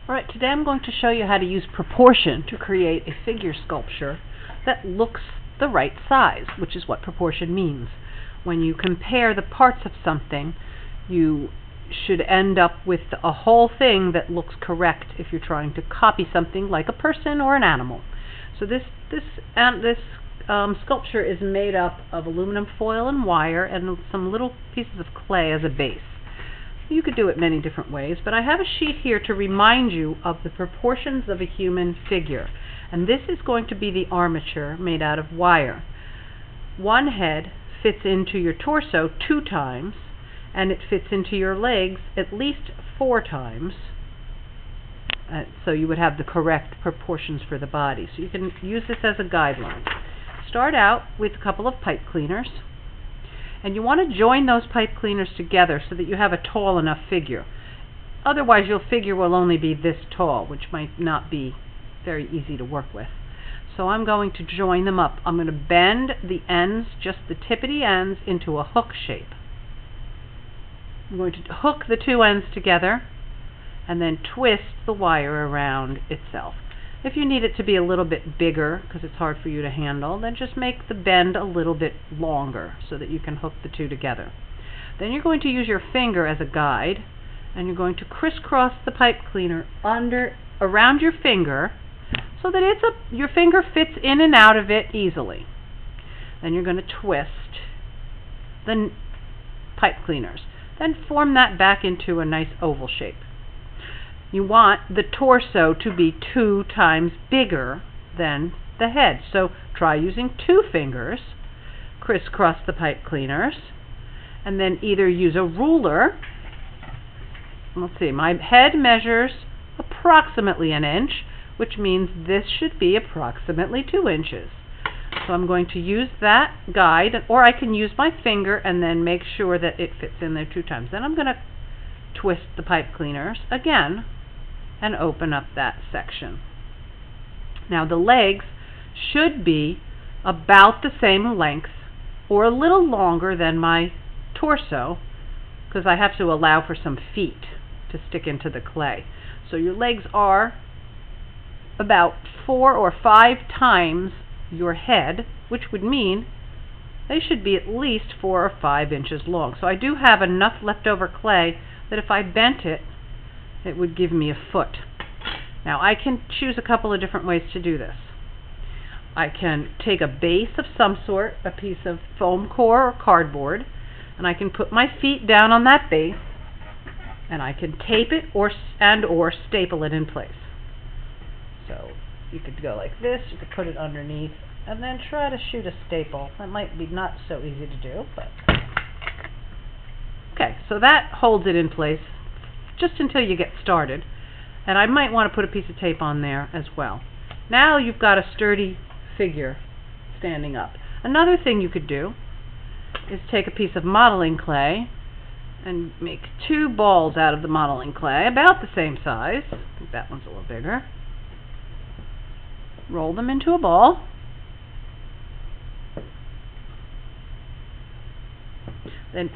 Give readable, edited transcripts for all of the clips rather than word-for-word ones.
Alright, today I'm going to show you how to use proportion to create a figure sculpture that looks the right size, which is what proportion means. When you compare the parts of something, you should end up with a whole thing that looks correct if you're trying to copy something like a person or an animal. So this sculpture is made up of aluminum foil and wire and some little pieces of clay as a base. You could do it many different ways, but I have a sheet here to remind you of the proportions of a human figure. And this is going to be the armature made out of wire. One head fits into your torso 2 times, and it fits into your legs at least 4 times. So you would have the correct proportions for the body. So you can use this as a guideline. Start out with a couple of pipe cleaners. And you want to join those pipe cleaners together so that you have a tall enough figure. Otherwise your figure will only be this tall, which might not be very easy to work with. So I'm going to join them up. I'm going to bend the ends, just the tippity ends, into a hook shape. I'm going to hook the 2 ends together and then twist the wire around itself. If you need it to be a little bit bigger, because it's hard for you to handle, then just make the bend a little bit longer so that you can hook the 2 together. Then you're going to use your finger as a guide, and you're going to crisscross the pipe cleaner around your finger so that your finger fits in and out of it easily. Then you're going to twist the pipe cleaners. Then form that back into a nice oval shape. You want the torso to be 2 times bigger than the head. So try using 2 fingers, crisscross the pipe cleaners, and then either use a ruler. Let's see, my head measures approximately 1 inch, which means this should be approximately 2 inches. So I'm going to use that guide, or I can use my finger and then make sure that it fits in there 2 times. Then I'm going to twist the pipe cleaners again and open up that section. Now the legs should be about the same length or a little longer than my torso, because I have to allow for some feet to stick into the clay. So your legs are about 4 or 5 times your head, which would mean they should be at least 4 or 5 inches long. So I do have enough leftover clay that if I bent it, it would give me a foot. Now I can choose a couple of different ways to do this. I can take a base of some sort, a piece of foam core or cardboard, and I can put my feet down on that base, and I can tape it or staple it in place. So you could go like this, you could put it underneath, and then try to shoot a staple. That might be not so easy to do, but okay, so that holds it in place just until you get started. And I might want to put a piece of tape on there as well. Now you've got a sturdy figure standing up. Another thing you could do is take a piece of modeling clay and make 2 balls out of the modeling clay, about the same size. I think that one's a little bigger. Roll them into a ball. Then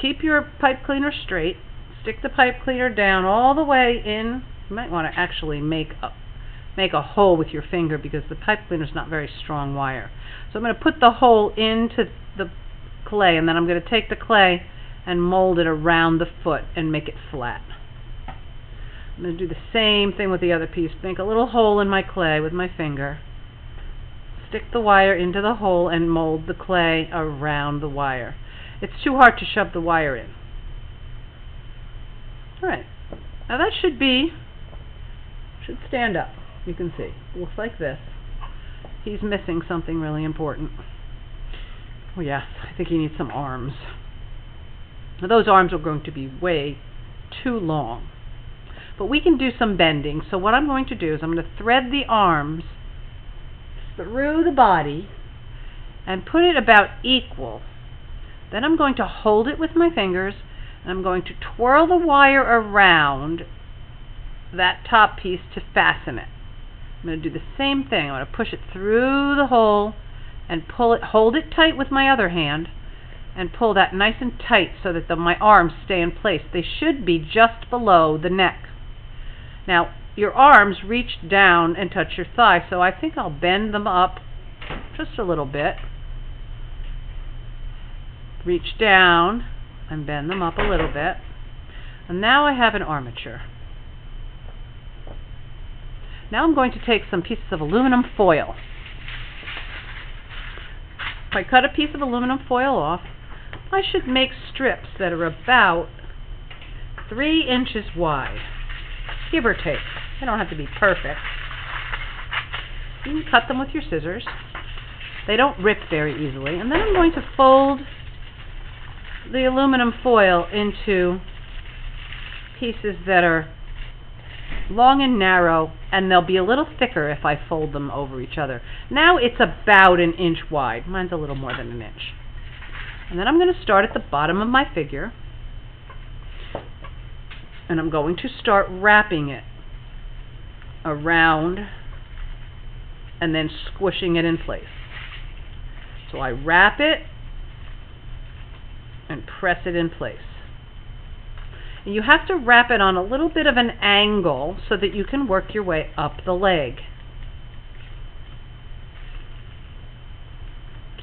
keep your pipe cleaner straight. Stick the pipe cleaner down all the way in. You might want to actually make a hole with your finger because the pipe cleaner is not very strong wire. So I'm going to put the hole into the clay, and then I'm going to take the clay and mold it around the foot and make it flat. I'm going to do the same thing with the other piece. Make a little hole in my clay with my finger. Stick the wire into the hole and mold the clay around the wire. It's too hard to shove the wire in. Alright, now that should stand up. You can see. It looks like this. He's missing something really important. Oh yes, I think he needs some arms. Now those arms are going to be way too long. But we can do some bending. So what I'm going to do is I'm going to thread the arms through the body and put it about equal. Then I'm going to hold it with my fingers, and I'm going to twirl the wire around that top piece to fasten it. I'm going to do the same thing. I'm going to push it through the hole and pull it, hold it tight with my other hand, and pull that nice and tight so that my arms stay in place. They should be just below the neck. Now, your arms reach down and touch your thigh, so I think I'll bend them up just a little bit. Reach down and bend them up a little bit. And now I have an armature. Now I'm going to take some pieces of aluminum foil. If I cut a piece of aluminum foil off, I should make strips that are about 3 inches wide, give or take. They don't have to be perfect. You can cut them with your scissors. They don't rip very easily. And then I'm going to fold the aluminum foil into pieces that are long and narrow, and they'll be a little thicker if I fold them over each other. Now it's about 1 inch wide. Mine's a little more than 1 inch. And then I'm going to start at the bottom of my figure, and I'm going to start wrapping it around and then squishing it in place. So I wrap it and press it in place. And you have to wrap it on a little bit of an angle so that you can work your way up the leg.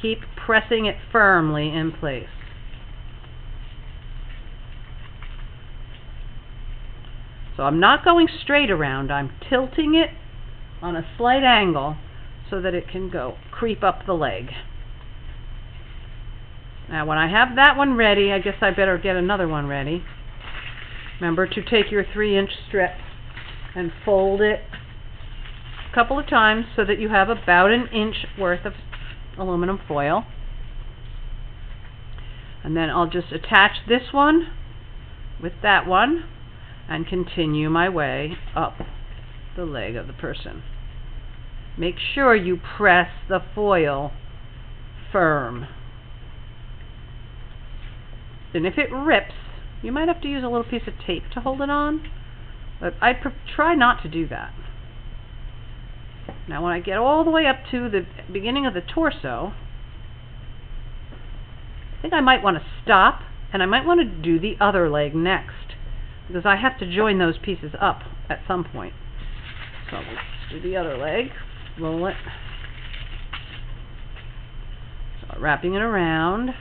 Keep pressing it firmly in place. So I'm not going straight around, I'm tilting it on a slight angle so that it can go creep up the leg. Now when I have that one ready, I guess I better get another one ready. Remember to take your 3-inch strip and fold it a couple of times so that you have about 1 inch worth of aluminum foil. And then I'll just attach this one with that one and continue my way up the leg of the person. Make sure you press the foil firm. And if it rips, you might have to use a little piece of tape to hold it on, but I try not to do that. Now when I get all the way up to the beginning of the torso, I think I might want to stop, and I might want to do the other leg next, because I have to join those pieces up at some point. So let's do the other leg, roll it, start wrapping it around,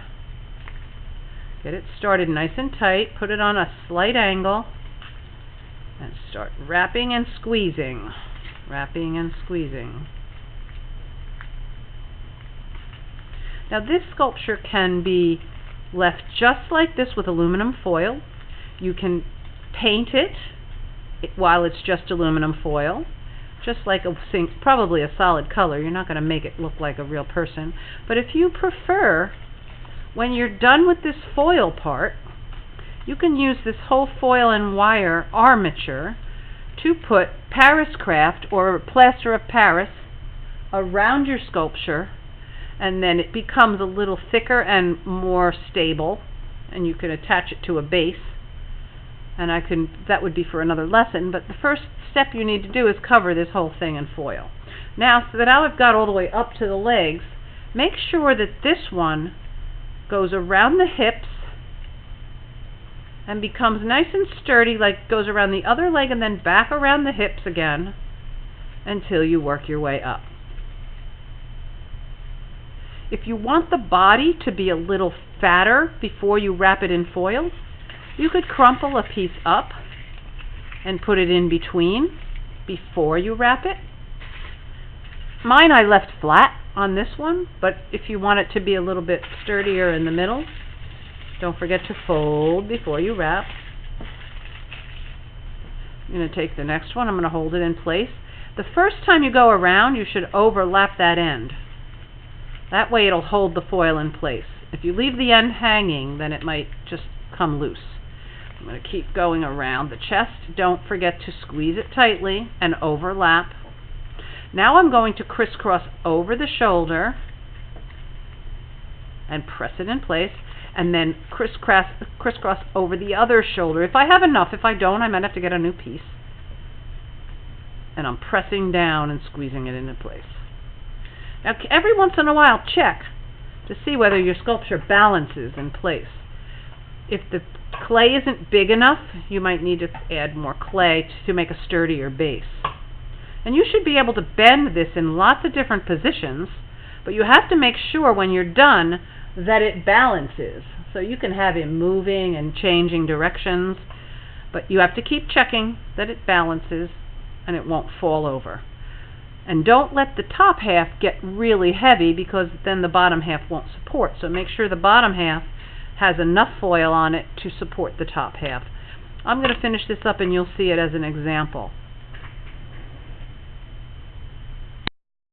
get it started nice and tight, put it on a slight angle, and start wrapping and squeezing, wrapping and squeezing. Now this sculpture can be left just like this with aluminum foil. You can paint it while it's just aluminum foil, just like probably a solid color. You're not going to make it look like a real person. But if you prefer, when you're done with this foil part, you can use this whole foil and wire armature to put Paris craft or plaster of Paris around your sculpture, and then it becomes a little thicker and more stable, and you can attach it to a base. And that would be for another lesson, but the first step you need to do is cover this whole thing in foil. Now, so that now I've got all the way up to the legs, make sure that this one goes around the hips and becomes nice and sturdy, like goes around the other leg and then back around the hips again until you work your way up. If you want the body to be a little fatter before you wrap it in foil, you could crumple a piece up and put it in between before you wrap it. Mine I left flat on this one, but if you want it to be a little bit sturdier in the middle, don't forget to fold before you wrap. I'm going to take the next one, I'm going to hold it in place. The first time you go around, you should overlap that end. That way it'll hold the foil in place. If you leave the end hanging, then it might just come loose. I'm going to keep going around the chest. Don't forget to squeeze it tightly and overlap. Now I'm going to crisscross over the shoulder and press it in place, and then crisscross over the other shoulder. If I have enough, if I don't, I might have to get a new piece. And I'm pressing down and squeezing it into place. Now every once in a while check to see whether your sculpture balances in place. If the clay isn't big enough, you might need to add more clay to make a sturdier base. And you should be able to bend this in lots of different positions, but you have to make sure when you're done that it balances. So you can have him moving and changing directions, but you have to keep checking that it balances and it won't fall over. And don't let the top half get really heavy, because then the bottom half won't support. So make sure the bottom half has enough foil on it to support the top half. I'm going to finish this up and you'll see it as an example.